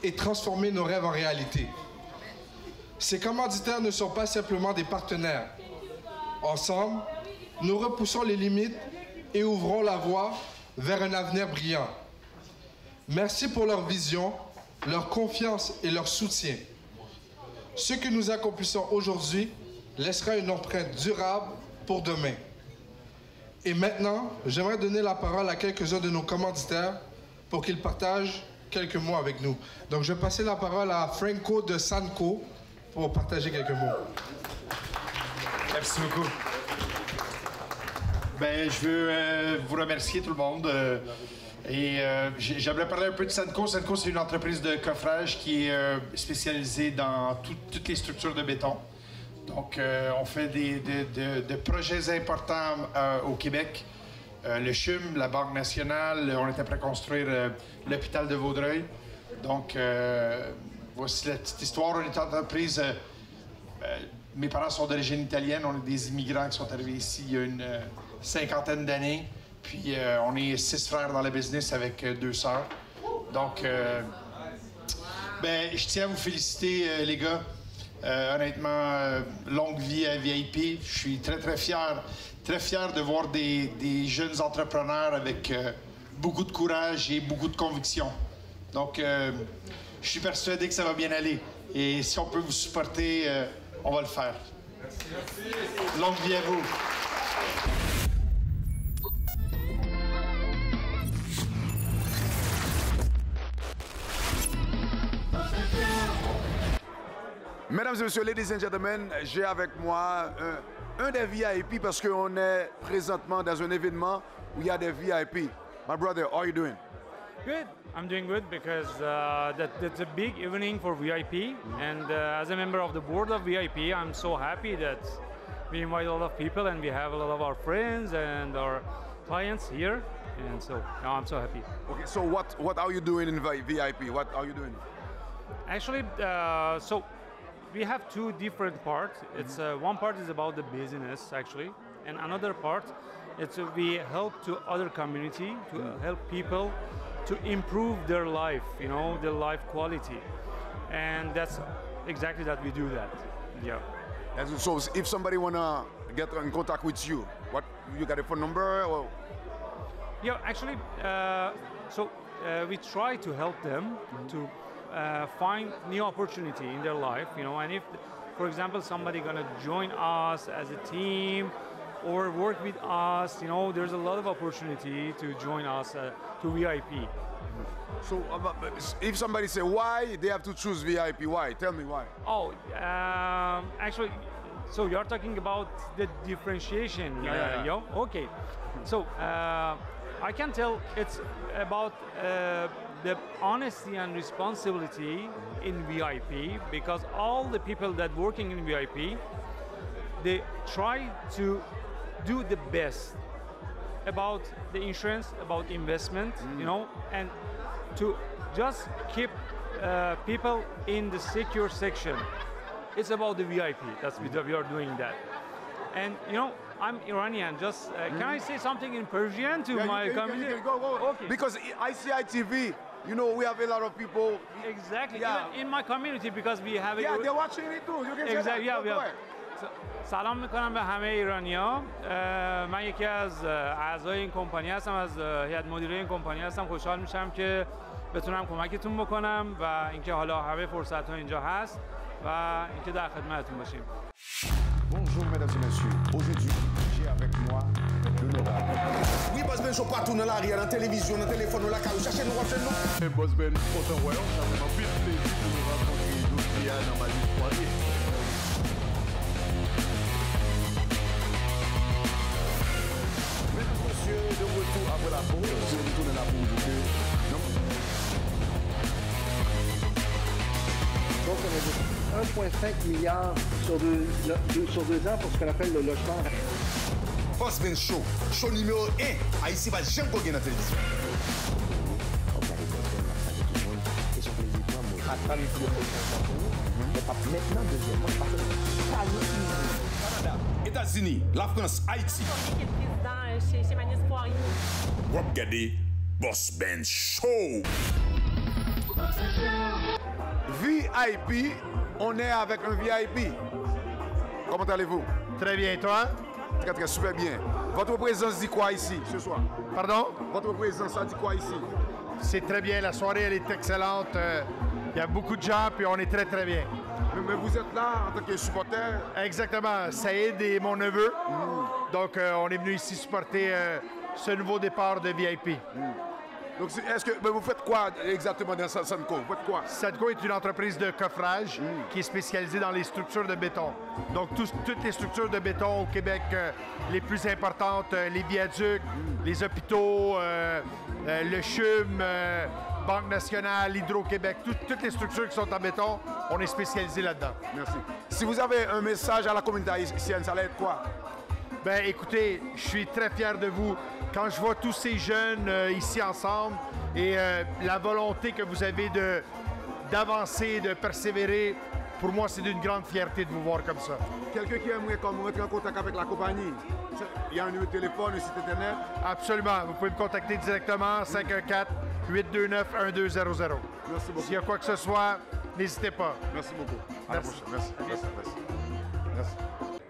et transformer nos rêves en réalité. Ces commanditaires ne sont pas simplement des partenaires. Ensemble, nous repoussons les limites et ouvrons la voie vers un avenir brillant. Merci pour leur vision, leur confiance et leur soutien. Ce que nous accomplissons aujourd'hui laissera une empreinte durable pour demain. Et maintenant, j'aimerais donner la parole à quelques-uns de nos commanditaires pour qu'ils partagent quelques mots avec nous. Donc, je vais passer la parole à Franco de Sanco pour partager quelques mots. Merci beaucoup. Ben, je veux vous remercier tout le monde. J'aimerais parler un peu de Sanco. Sanco, c'est une entreprise de coffrage qui est spécialisée dans toutes les structures de béton. Donc, on fait de projets importants au Québec. Le CHUM, la Banque nationale, on était prêt à construire l'hôpital de Vaudreuil. Donc, voici la petite histoire. On est une entreprise... mes parents sont d'origine italienne. On est des immigrants qui sont arrivés ici il y a une cinquantaine d'années. Puis, on est 6 frères dans le business avec 2 sœurs. Donc, je tiens à vous féliciter, les gars. Honnêtement, longue vie à VIP. Je suis très fier de voir des jeunes entrepreneurs avec beaucoup de courage et beaucoup de conviction. Donc, je suis persuadé que ça va bien aller. Et si on peut vous supporter, on va le faire. Merci. Longue vie à vous. Mesdames et messieurs, ladies and gentlemen, j'ai avec moi un des VIP parce qu'on est présentement dans un événement où il y a des VIP. My brother, how are you doing? Good. I'm doing good because that's a big evening for VIP. And as a member of the board of VIP, I'm so happy that we invite a lot of people and we have a lot of our friends and our clients here. And so now I'm so happy. Okay, so what are you doing in VIP? What are you doing? Actually, so we have 2 different parts. It's one part is about the business actually, and another part, it's we help to other community to help people to improve their life, you know, their life quality, and that's exactly that we do that. Yeah. And so, if somebody wanna get in contact with you, what you got a phone number or? Yeah, actually, we try to help them to find new opportunity in their life, you know, and if, for example, somebody gonna join us as a team or work with us, you know, there's a lot of opportunity to join us to VIP. So, if somebody say why they have to choose VIP, why? Tell me why. Oh, actually, so you're talking about the differentiation, yeah. Okay. So, I can tell it's about the honesty and responsibility in VIP, because all the people that working in VIP, they try to do the best about the insurance, about investment, you know, and to just keep people in the secure section. It's about the VIP. That's we are doing that. And you know, I'm Iranian. Just can I say something in Persian to my community? Go. Okay. Because ICI TV, you know, we have a lot of people. Exactly. Yeah. Even in my community, because we have. Yeah, they're watching it too. You can exactly. Say that. Yeah. سلام میکنم به همه ایرانی‌ها. من یکی از اعضای این کمپانی هستم، از هیئت مدیره این کمپانی هستم. خوشحال میشم که بتونم کمکتون بکنم و اینکه حالا همه فرصت‌ها اینجا هست و اینکه در خدمتتون باشیم. Bonjour mesdames et messieurs. Aujourd'hui, j'ai avec moi l'honorable. Oui, Boss Ben, je suis partout dans l'arrière, dans la télévision, dans le téléphone, dans la caille. Cherchez nous, cherchez nous. Boss Ben, autant voyons, ça fait un plaisir de nous rencontrer aujourd'hui dans ma vie soirée. De retour après la pause, je retourne la pause du cœur. Donc on a 1,5 milliard sur 2 ans pour ce qu'on appelle le logement. Boss Ben Show, show numéro 1, à ici, j'aime pas gagner dans la télévision. Maintenant, deuxièmement, Canada, États-Unis, la France, Haïti. Président chez Magnus Poirier. Vous regardez Boss Ben Show. VIP, on est avec un VIP. Comment allez-vous? Très bien, toi? Très, très super bien. Votre présence dit quoi ici ce soir? Pardon? Votre présence, ça dit quoi ici? C'est très bien, la soirée elle est excellente. Il y a beaucoup de gens, puis on est très très bien. Mais vous êtes là en tant que supporter? Exactement. Saïd est mon neveu. Donc on est venu ici supporter ce nouveau départ de VIP. Donc est-ce que vous faites quoi exactement dans Sadco? Vous faites quoi? Sadco est une entreprise de coffrage qui est spécialisée dans les structures de béton. Donc toutes les structures de béton au Québec les plus importantes, les viaducs, les hôpitaux, le CHUM, Banque nationale, Hydro-Québec, toutes les structures qui sont en béton, on est spécialisé là-dedans. Merci. Si vous avez un message à la communauté haïtienne, ça allait être quoi? Ben écoutez, je suis très fier de vous. Quand je vois tous ces jeunes ici ensemble et la volonté que vous avez d'avancer, de persévérer, pour moi, c'est d'une grande fierté de vous voir comme ça. Quelqu'un qui aimerait rentrer en contact avec la compagnie, il y a un numéro de téléphone, un site internet? Absolument. Vous pouvez me contacter directement, 514-829-1200. Merci beaucoup. S'il y a quoi que ce soit, n'hésitez pas. Merci beaucoup. À la prochaine. Merci.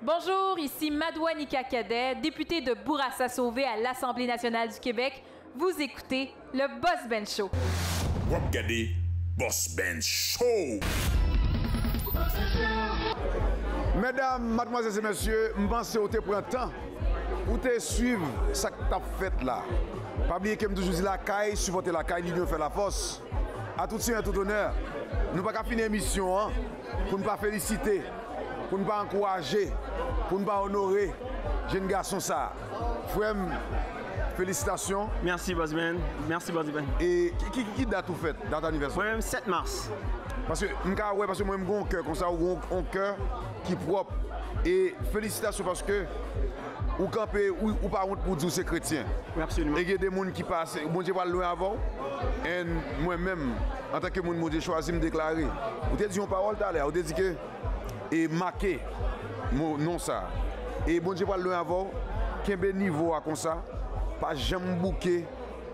Bonjour, ici Madouanika Cadet, députée de Bourassa-Sauvé à l'Assemblée nationale du Québec. Vous écoutez le Boss Ben Show. Vous regardez Boss Ben Show. Mesdames, mademoiselles et messieurs, je pense que vous prenez le temps pour te suivre ce que tu as fait là. Pas oublier que je toujours dis la caille, supporter la caille, l'union fait la force. À tout suite, à tout honneur. Nous ne pouvons pas finir l'émission pour ne pas féliciter, pour ne pas encourager, pour ne pas honorer jeune garçon ça. Frère, félicitations. Merci Bossman. Merci Bossman. Et qui date tout fait, date anniversaire? Moi-même 7 mars. Parce que moi j'ai un cœur comme ça, un cœur qui est propre. Et félicitations parce que ou camper ou pas honte pour dire que c'est chrétien. Oui, absolument. Et il y a des gens qui passent, bon Dieu va loin avant. Et moi-même, en tant que monde, j'ai choisi de me déclarer. Vous avez dit une parole tout à l'heure, vous avez dit que et marqué mon nom ça. Et bon Dieu va loin avant, qu'un niveau à comme ça, pas jamais bouquer,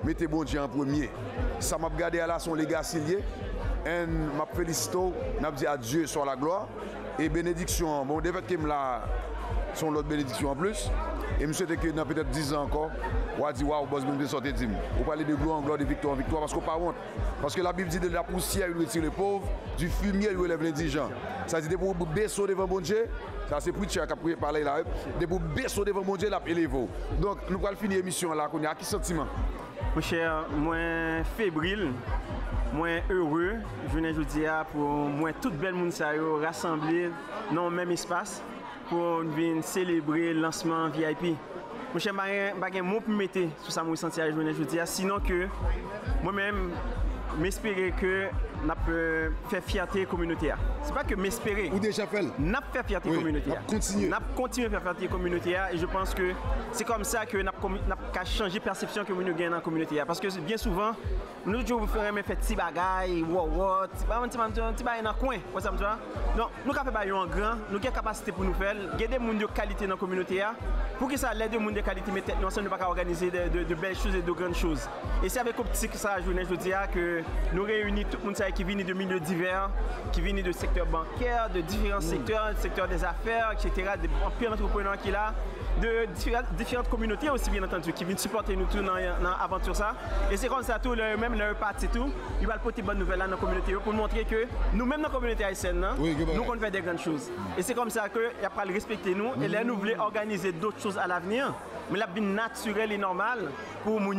mettez bon Dieu en premier. Ça m'a regardé à la son legacy lié. Et m'a félicité, m'a dit adieu sur la gloire et bénédiction. Bon, des fait que là sont l'autre bénédiction en plus. Et je souhaite que dans peut-être 10 ans encore, on va dire waouh, boss bien sorti de on parler de gloire en gloire, de victoire en victoire, parce qu'on pas honte. Parce que la Bible dit de la poussière il retire les pauvres, du fumier il relève les indigents. Ça dit pour baisser devant bon Dieu, ça c'est preacher qui a parlé là, de pour baisser devant bon Dieu la élever. Donc nous allons finir l'émission là, qu'on a quel sentiment? Mon cher, moins fébrile, moins heureux, je viens de dire pour moi tout bel monde rassemblé dans le même espace pour venir célébrer le lancement VIP. Mon cher, je n'ai pas de mot pour mettre sur ça, je sens je dis, sinon que moi-même, m'espérer que n'a fait fierté communautaire. C'est pas que m'espérer. Ou déjà fait. N'a fait fierté communautaire. Continue. N'a continué à faire fierté communautaire et je pense que c'est comme ça que n'a changé la perception que nous gagnons dans la communauté. Parce que bien souvent, nous toujours faisons faire petits bagailles, petit bagaille dans le coin. Non, nous avons fait un grand, nous avons capacité pour nous faire. Il y a des gens de qualité dans la communauté. Pour que ça l'aide des gens de qualité, mais nous ne pouvons pas organiser de belles choses et de grandes choses. Et c'est avec Optique que ça, je dis que nous réunissons tout le monde qui vient de milieux divers, qui viennent de secteurs bancaires, de différents secteurs, du secteur des affaires, etc., des pires entrepreneurs qui là, de différentes communautés aussi bien entendu, qui viennent supporter nous tous dans l'aventure ça. Et c'est comme ça tout, même leur parti tout, ils vont porter bonne nouvelle dans la communauté pour montrer que nous-mêmes dans la communauté haïtienne, nous on fait des grandes choses. Et c'est comme ça qu'il n'y a pas à le respecter nous, et là nous voulons organiser d'autres choses à l'avenir. Mais la vie naturelle et normale pour nous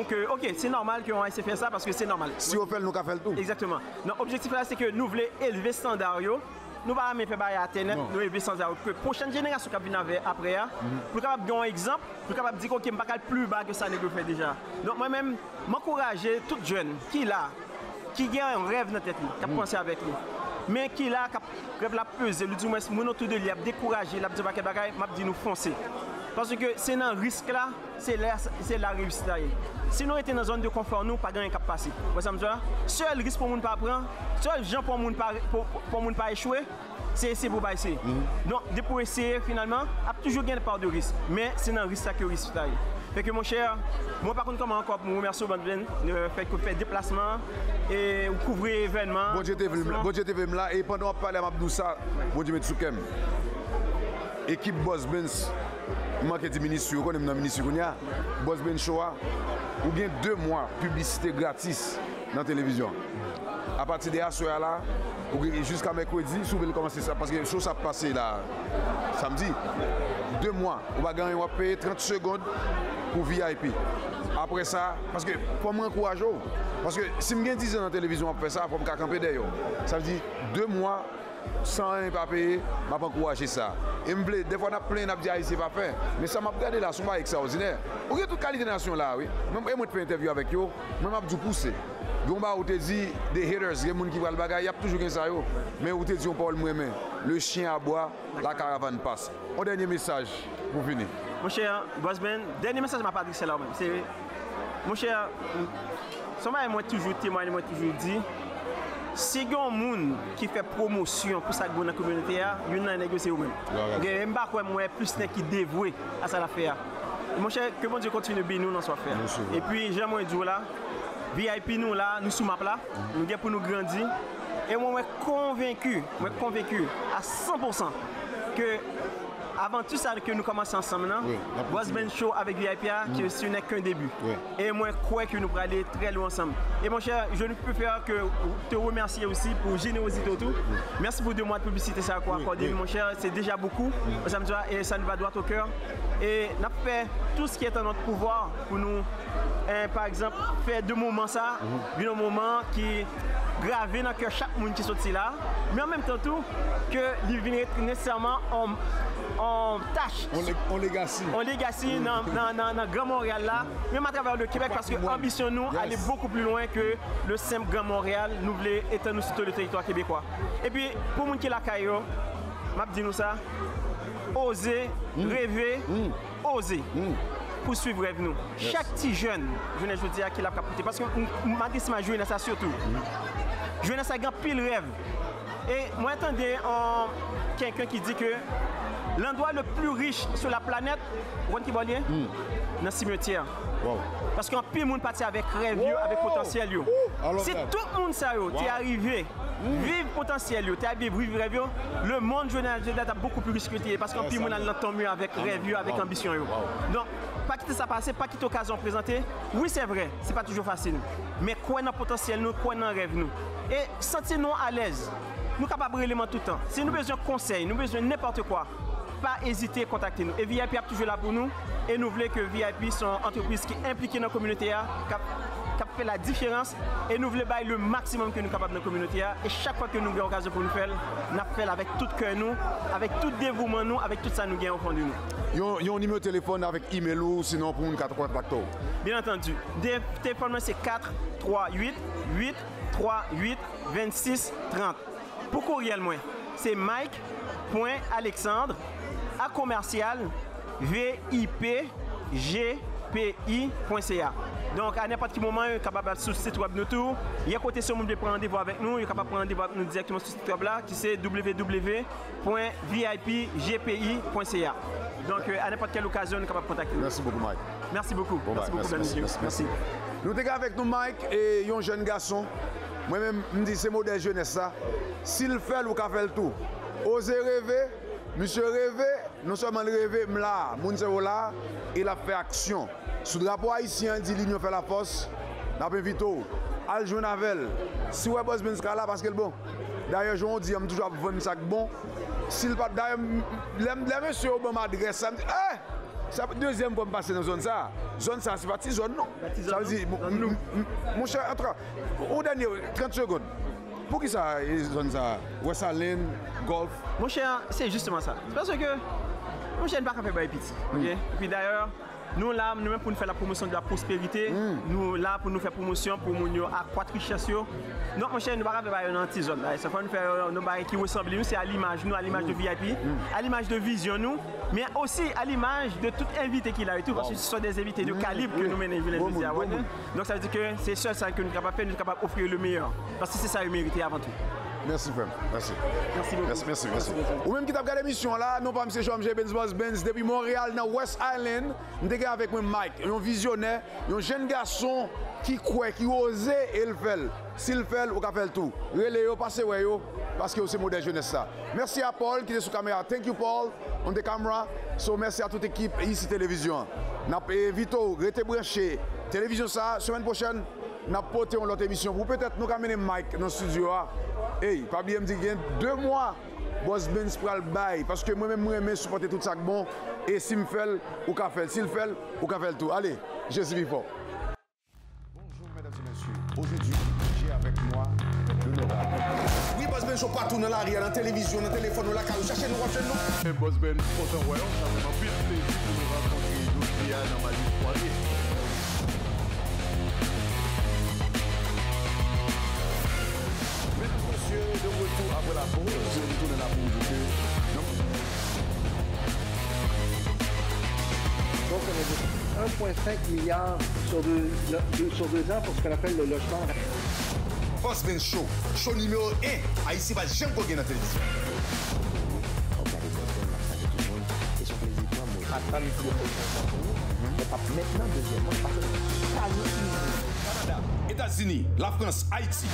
que ok, c'est normal qu'on essaie de faire ça parce que c'est normal. Si on fait, nous avons fait le tout. Exactement. L'objectif là, c'est que nous voulons élever le standard. Nous ne pouvons pas faire à Internet, nous élever le standard. Que la prochaine génération qui vient après, pour capable de donner un exemple, pour capable de dire que je ne peux pas plus bas que ça ne fait déjà. Donc moi-même, m'encourager tout jeune qui là, qui a un rêve dans la tête, qui a pensé avec lui. Mais qui là, qui rêve la peser, lui dit moi, mon autour de lui, a découragé, il a dit m'a dit nous foncer. Parce que c'est dans le risque là, c'est la réussite. Si nous étions dans une zone de confort, nous, pas rien qui passer. Vous savez, seul risque pour ne pas prendre, seul gens pour ne pas échouer, c'est pour essayer. Donc, pour essayer, finalement, il y a toujours une part de risque. Mais c'est dans le risque que le risque. Fait que mon cher, moi par contre, comment encore pour vous remercier le fait que vous faites déplacement et vous couvrez événements. Bon Dieu TV là et pendant qu'on parle à Mabdoussa, bon Dieu Metsoukem. Équipe Boss Benz, marketing ministre, on est dans le ministre Boss Benz Show, ou bien 2 mois publicité gratis dans la télévision. À partir de ce là, jusqu'à mercredi, si vous voulez commencer ça, parce que les choses ça passé là samedi, 2 mois, on va gagner, on va payer 30 secondes pour VIP. Après ça, parce que pour m'encourager, parce que si je gagne 10 ans dans la télévision, on fait ça, il faut me camper derrière. Ça veut dire 2 mois sans rien pas payer, je vais encourager ça. Et des fois, on a plein de dire ici, pas faire. Mais ça m'a regardé là, c'est extraordinaire. Vous avez toute qualité de nation là, oui. Même moi, je fais une interview avec eux, même je vous pousser. Donc, on te dit des haters, des gens qui voient le bagage, il y a toujours ça. Mais on te dit, on parle moi-même. Le chien aboie, la caravane passe. Un dernier message pour finir. Mon cher Boss Ben, dernier message m'a pas dit c'est là même. C'est mon cher, moi toujours témoigne, moi toujours dit, si il y a un monde qui fait promotion pour ça dans la communauté, il y a un négocié ou même. Je ne sais pas moi plus qui dévoué à ça l'affaire. Mon cher, que bon Dieu continue de bien nous dans ce affaire. Et puis j'aimerais dire là, VIP nous là, nous sommes là, nous sommes pour nous grandir. Et moi je suis convaincu à 100% que avant tout ça que nous commençons ensemble, Boss Ben Show avec VIP, que ce n'est qu'un début. Et moi, je crois que nous pourrons aller très loin ensemble. Et mon cher, je ne peux faire que te remercier aussi pour générosité autour. Merci pour 2 mois de publicité, ça quoi accordé, mon cher, c'est déjà beaucoup. Et ça nous va droit au cœur. Et nous avons fait tout ce qui est en notre pouvoir pour nous, par exemple, faire 2 moments ça, un moment qui gravé dans le cœur chaque monde qui sorti là, mais en même temps tout que il vient nécessairement en tâche. On legacy dans Grand Montréal là, même à travers le Québec parce que l'ambition nous aller beaucoup plus loin que le simple Grand Montréal, nous voulons étendre sur tout le territoire québécois. Et puis pour les qui la caillou, m'a dit nous ça, oser, rêver, oser. Poursuivre rêve nous. Chaque petit jeune, je ne dis à qui l'a capoté parce que ma jeunesse ça surtout. Jeunesse a grand pile rêve. Et moi j'entendais quelqu'un qui dit que l'endroit le plus riche sur la planète, vous qui voyez, dans le cimetière. Parce qu'un pile monde parti avec rêve, avec potentiel. Si tout le monde ça t'es arrivé, vivre potentiel, t'es arrivé vivre rêve, le monde jeunesse a beaucoup plus riche que t'es parce qu'un pile monde l'entend mieux avec rêve, avec ambition. Donc pas quitter ça passer, pas quitter l'occasion présenter. Oui, c'est vrai, c'est pas toujours facile. Mais quoi dans le potentiel nous, quoi dans le rêve nous. Et sentir-nous à l'aise. Nous sommes capables de tout le temps. Si nous avons besoin de conseils, nous avons besoin de n'importe quoi, pas hésiter à contacter nous. Et VIP est toujours là pour nous. Et nous voulons que VIP soit une entreprise qui est impliquée dans la communauté, qui fait la différence. Et nous voulons faire le maximum que nous sommes capables dans la communauté. Et chaque fois que nous avons l'occasion pour nous faire, nous faisons avec tout cœur nous, avec tout dévouement nous, avec tout ça nous gagnons au fond de nous. Il y a un numéro de téléphone avec email ou sinon pour nous contacter. Bien entendu. Le téléphone c'est 438 838 26 30. Pour courriel moi, c'est mike.alexandre@vipgpi.ca. Donc à n'importe quel moment, vous êtes capable sur le site web nous tout. Il y a côté sur monde de prendre rendez-vous avec nous, vous êtes capable de prendre rendez-vous avec nous directement sur le site web là qui c'est www.vipgpi.ca. Donc à n'importe quelle occasion, nous sommes capables de contacter. Merci beaucoup Mike. Merci beaucoup. Merci beaucoup merci. Nous sommes avec nous Mike et un jeune garçon. Moi-même, je me dis c'est modèle jeunesse ça. S'il fait, il fait le tout. Oser rêver, monsieur rêver, non seulement rêver, là, mon là, il a fait action. Sous le drapeau haïtien, dit l'union fait la force. N'a pas invité. Al jouer avec. Si vous avez besoin de là, parce que bon. D'ailleurs, je dis, je suis toujours 20 sacs bon. S'il pas d'ailleurs, les monsieur Obama adresse ça, me dit, c'est la deuxième fois que je passe dans la zone ça. Zone ça, c'est pas une zone non. Ça veut dire, mon cher, au dernier, 30 secondes. Pour qui ça, zone ça? West Island, Golf? Mon cher, c'est justement ça. C'est parce que mon cher n'est pas capable de faire petit. Et puis d'ailleurs, Nous là, nous-mêmes pour nous faire la promotion de la prospérité, nous là pour nous faire promotion pour nous accroître richesse. Donc mon cher, nous ne pouvons pas faire une anti-zone. Ça faut nous faire nos barils qui ressemblent nous, c'est à l'image nous, à l'image de VIP, à l'image de Vision nous, mais aussi à l'image de tout invité qu'il a et tout, parce que ce sont des invités de calibre que nous menons les médias. Donc ça veut dire que c'est seul ça que nous sommes capables de faire, nous sommes capables d'offrir le meilleur. Parce que c'est ça le mérité avant tout. Merci, frère. Merci. Merci beaucoup. Merci. Ou même qui t'a regardé l'émission là, non pas M. Jean-Michel Benz depuis Montréal, dans West Island, nous sommes avec moi Mike, un visionnaire, un jeune garçon qui croit, qui ose et il fait. S'il fait, il fait tout. Relais, passez parce que c'est modèle jeunesse ça. Merci à Paul qui est sur caméra. Thank you Paul, on the camera. So merci à toute l'équipe ici télévision. N'a Vito, restez branché. Télévision ça, semaine prochaine, n'a porté une autre émission. Vous peut-être nous amener Mike dans le studio. Hey, pas bien me dire qu'il y a 2 mois, Boss Benz pour le bail. Parce que moi-même, je supporter tout ça bon. Et s'il me fait, ou qu'a fait. S'il fait, ou qu'a fait tout. Allez, je suis fort. Bonjour, mesdames et messieurs. Aujourd'hui, j'ai avec moi l'honorable. Oui, Boss Benz, je partout dans l'arrière, dans la télévision, dans le téléphone, dans la carte. Cherchez-nous, recherchez-nous. Boss Benz, autant voyons, ça m'a fait plaisir de nous rencontrer aujourd'hui dans ma vie soirée. De retour après la pause, je retourne la pause. Donc, on a 1,5 milliard sur 2 ans pour ce qu'on appelle le logement. Boss Benz Show, show numéro 1. Haïti va jamais gagner dans la télévision. États-Unis, la France, Haïti.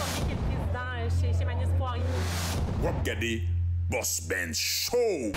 Chez Magnus Poirier. Regardez Boss Benz Show.